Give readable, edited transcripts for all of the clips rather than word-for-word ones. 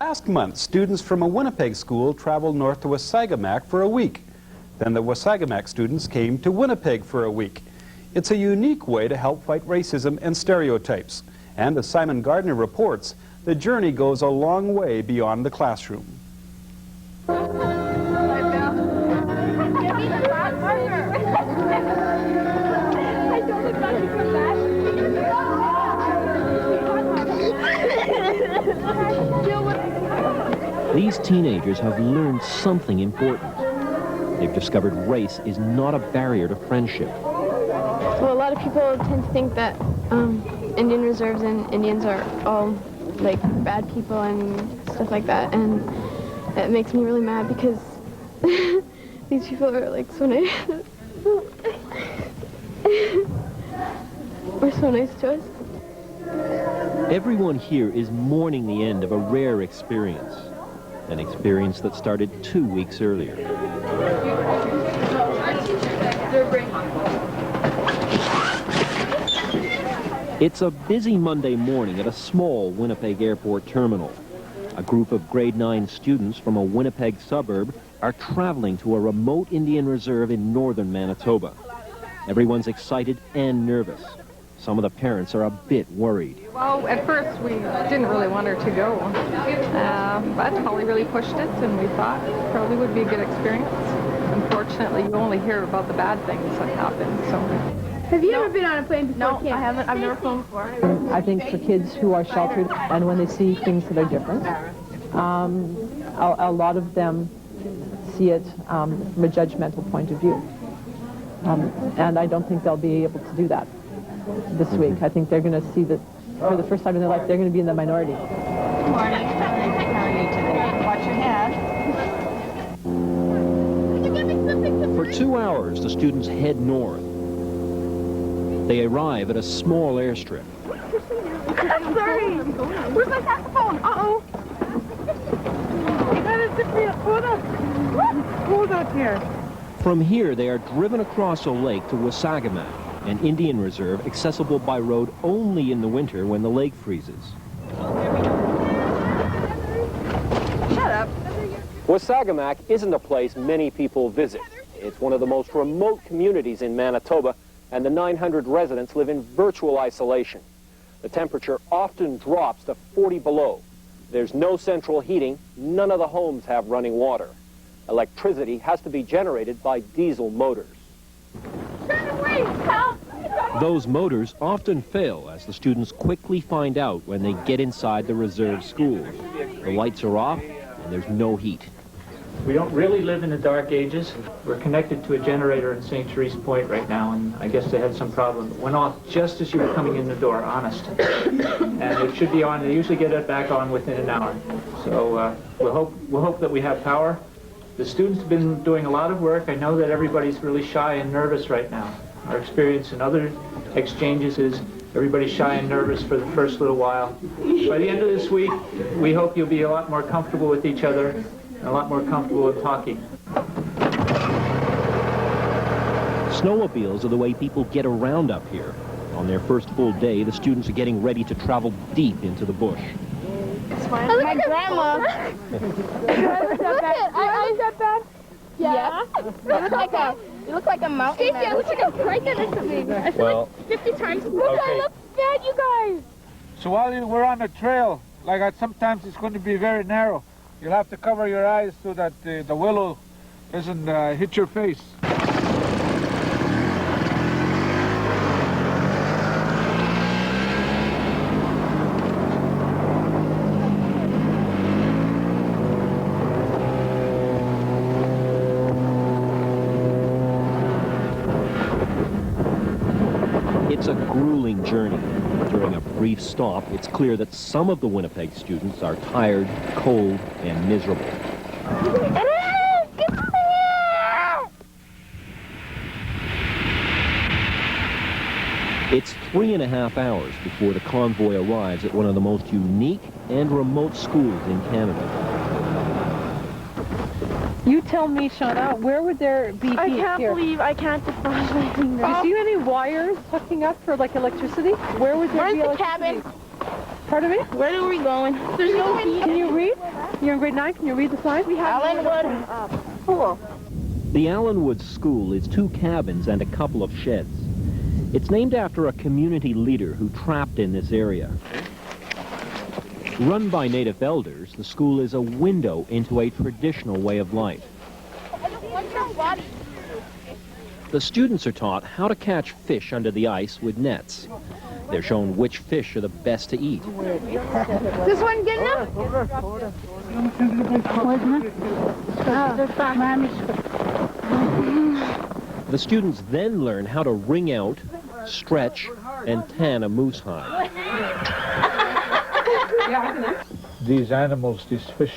Last month, students from a Winnipeg school traveled north to Wasagamack for a week. Then the Wasagamack students came to Winnipeg for a week. It's a unique way to help fight racism and stereotypes. And as Simon Gardner reports, the journey goes a long way beyond the classroom. These teenagers have learned something important. They've discovered race is not a barrier to friendship. Well, a lot of people tend to think that Indian reserves and Indians are all like bad people and stuff like that, and it makes me really mad because these people are like so nice. We're so nice to us. Everyone here is mourning the end of a rare experience. An experience that started 2 weeks earlier. It's a busy Monday morning at a small Winnipeg airport terminal. A group of grade 9 students from a Winnipeg suburb are traveling to a remote Indian reserve in northern Manitoba. Everyone's excited and nervous. Some of the parents are a bit worried. Well, at first we didn't really want her to go, but Holly really pushed it, and we thought it probably would be a good experience. Unfortunately, you only hear about the bad things that happen, so... Have you ever been on a plane before? No, I haven't. I've never flown before. I think for kids who are sheltered and when they see things that are different, a lot of them see it from a judgmental point of view. And I don't think they'll be able to do that this week. I think they're going to see that for the first time in their life, they're going to be in the minority. Good morning. How are you today? Watch your head. For 2 hours, the students head north. They arrive at a small airstrip. I'm sorry. Where's my saxophone? Uh-oh. You gotta sit me up. Hold on. Hold on here. From here, they are driven across a lake to Wasagamack, an Indian reserve accessible by road only in the winter when the lake freezes. Shut up. Wasagamack isn't a place many people visit. It's one of the most remote communities in Manitoba, and the 900 residents live in virtual isolation. The temperature often drops to 40 below. There's no central heating. None of the homes have running water. Electricity has to be generated by diesel motors. Those motors often fail, as the students quickly find out when they get inside the reserve schools. The lights are off, and there's no heat. We don't really live in the dark ages. We're connected to a generator in St. Therese Point right now, and I guess they had some problem. It went off just as you were coming in the door, honest. And it should be on. They usually get it back on within an hour. So we'll hope that we have power. The students have been doing a lot of work. I know that everybody's really shy and nervous right now. Our experience in other exchanges is everybody's shy and nervous for the first little while. By the end of this week, we hope you'll be a lot more comfortable with each other and a lot more comfortable with talking. Snowmobiles are the way people get around up here. On their first full day, the students are getting ready to travel deep into the bush. My grandma. I that bad? Yeah. You look like a mountain man. I look like I'm pregnant or something. I feel like 50 times. Look, okay. I look bad, you guys. So while we're on the trail, sometimes it's going to be very narrow. You'll have to cover your eyes so that the willow doesn't hit your face. It's a grueling journey. During a brief stop, it's clear that some of the Winnipeg students are tired, cold, and miserable. It's 3.5 hours before the convoy arrives at one of the most unique and remote schools in Canada. You tell me, Shauna, where would there be heat I can't here? believe I can't define my thing. Do you see any wires hooking up for like electricity? Where would there be electricity? Where's the cabin? Pardon me? Where are we going? There's no heat. Can you read? You're in grade 9. Can you read the sign? Allenwood. Cool. The Allenwood School is 2 cabins and a couple of sheds. It's named after a community leader who trapped in this area. Run by native elders, the school is a window into a traditional way of life. The students are taught how to catch fish under the ice with nets. They're shown which fish are the best to eat. This one good enough? The students then learn how to wring out, stretch, and tan a moose hide. These animals, these fish,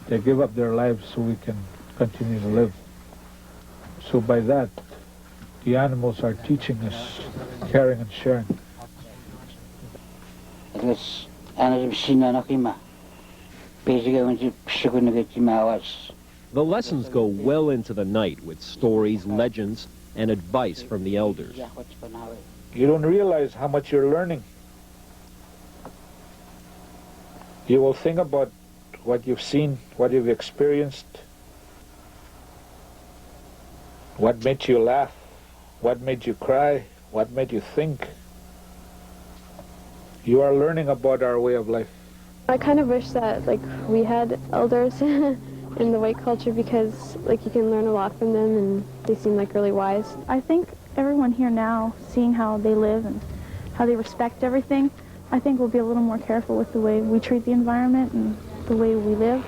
they give up their lives so we can continue to live. So by that, the animals are teaching us caring and sharing. The lessons go well into the night with stories, legends, and advice from the elders. You don't realize how much you're learning. You will think about what you've seen, what you've experienced, what made you laugh, what made you cry, what made you think. You are learning about our way of life. I kind of wish that we had elders in the white culture, because you can learn a lot from them and they seem really wise. I think everyone here now, seeing how they live and how they respect everything, I think we'll be a little more careful with the way we treat the environment and the way we live.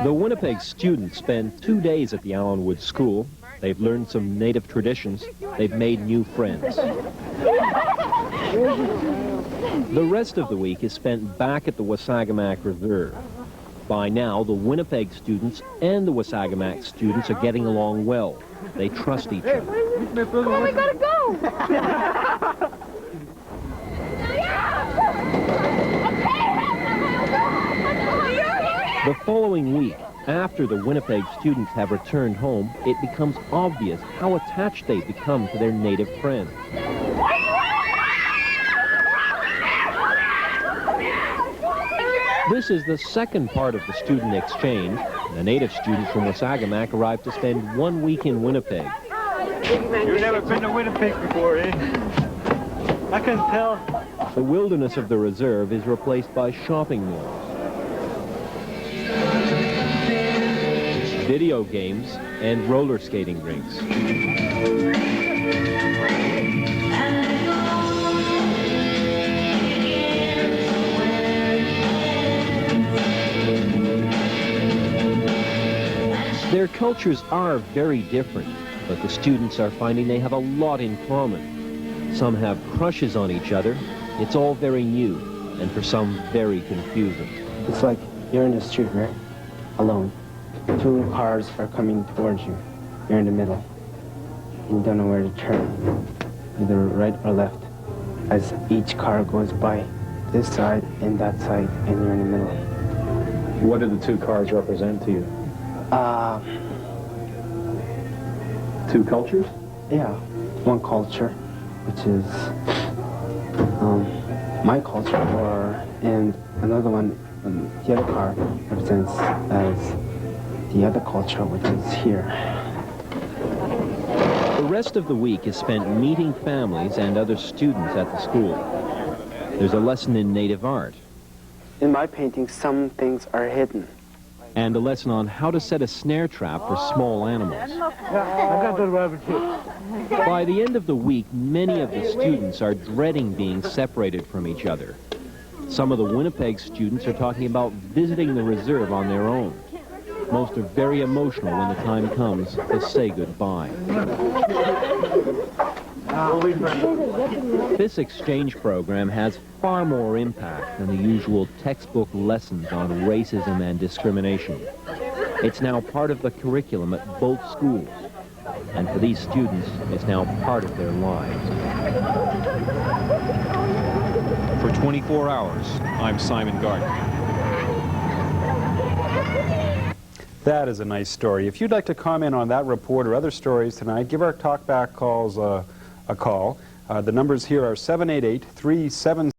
The Winnipeg students spend 2 days at the Allenwood School. They've learned some native traditions. They've made new friends. The rest of the week is spent back at the Wasagamack Reserve. By now, the Winnipeg students and the Wasagamack students are getting along well. They trust each other. Come on, we gotta go! The following week, after the Winnipeg students have returned home, it becomes obvious how attached they've become to their native friends. This is the second part of the student exchange. The native students from Wasagamack arrived to spend 1 week in Winnipeg. You've never been to Winnipeg before, eh? I can tell. The wilderness of the reserve is replaced by shopping malls, video games, and roller skating rinks. Their cultures are very different, but the students are finding they have a lot in common. Some have crushes on each other. It's all very new, and for some, very confusing. It's like you're in the street, right? Alone. 2 cars are coming towards you. You're in the middle. You don't know where to turn, either right or left. As each car goes by, this side and that side, and you're in the middle. What do the 2 cars represent to you? 2 cultures? Yeah. One culture, which is my culture, and another one, the other car represents as the other culture, which is here. The rest of the week is spent meeting families and other students at the school. There's a lesson in native art. In my painting, some things are hidden. And a lesson on how to set a snare trap for small animals. I got the rabbit here. By the end of the week, many of the students are dreading being separated from each other. Some of the Winnipeg students are talking about visiting the reserve on their own. Most are very emotional when the time comes to say goodbye. This exchange program has far more impact than the usual textbook lessons on racism and discrimination. It's now part of the curriculum at both schools, and for these students, it's now part of their lives. For 24 hours, I'm Simon Gardner. That is a nice story. If you'd like to comment on that report or other stories tonight, give our talkback calls a call. The numbers here are 788-377